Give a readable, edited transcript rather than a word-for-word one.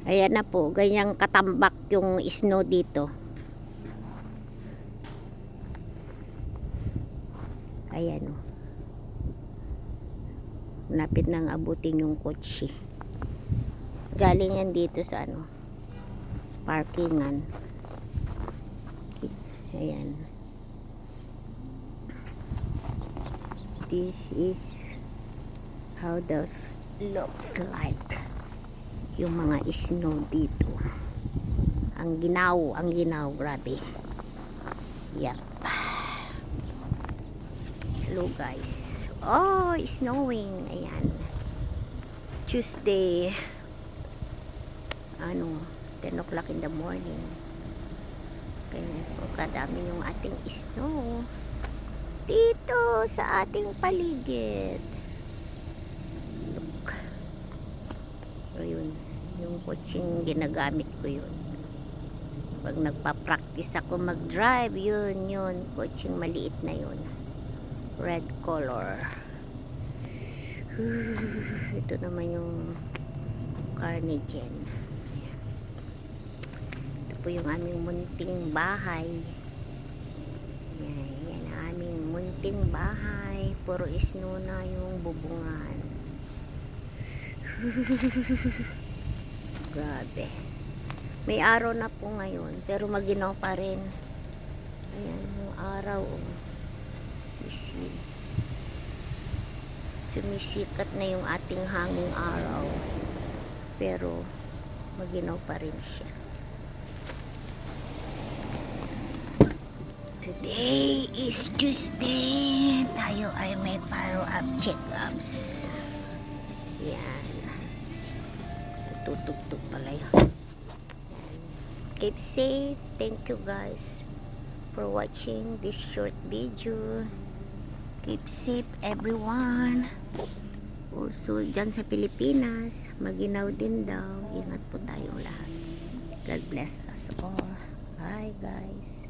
Ayan na po, ganyang katambak yung snow dito. Ayan o. Napit nang abutin yung kotse. Galing yan dito sa ano, parkingan. Ayan. This is how those looks like. Yung mga snow dito. Ang ginaw, grabe. Yep. Hello guys. Oh, it's snowing. Ayan. Tuesday. 10 o'clock in the morning. Kaya po kadami yung ating snow dito sa ating paligid. Look. So yun, yung coaching ginagamit ko yun. Pag nagpa-practice ako mag-drive, yun, coaching maliit na yun. Red color. Ito naman yung Carnegen. Ito po yung aming munting bahay. Yan ang aming munting bahay. Puro snow na yung bubungan. Grabe. May araw na po ngayon, pero maginaw pa rin. Ayan yung araw. Sumisikat na yung ating hanging araw, pero maginaw pa rin siya. Today is Tuesday. Tayo ay may follow-up check-ups. Yan. Tutugtog pala yun. Keep safe. Thank you guys for watching this short video. Keep safe everyone. Also dyan sa Pilipinas, maginaw din daw. Ingat po tayong lahat. God bless us all. Bye guys.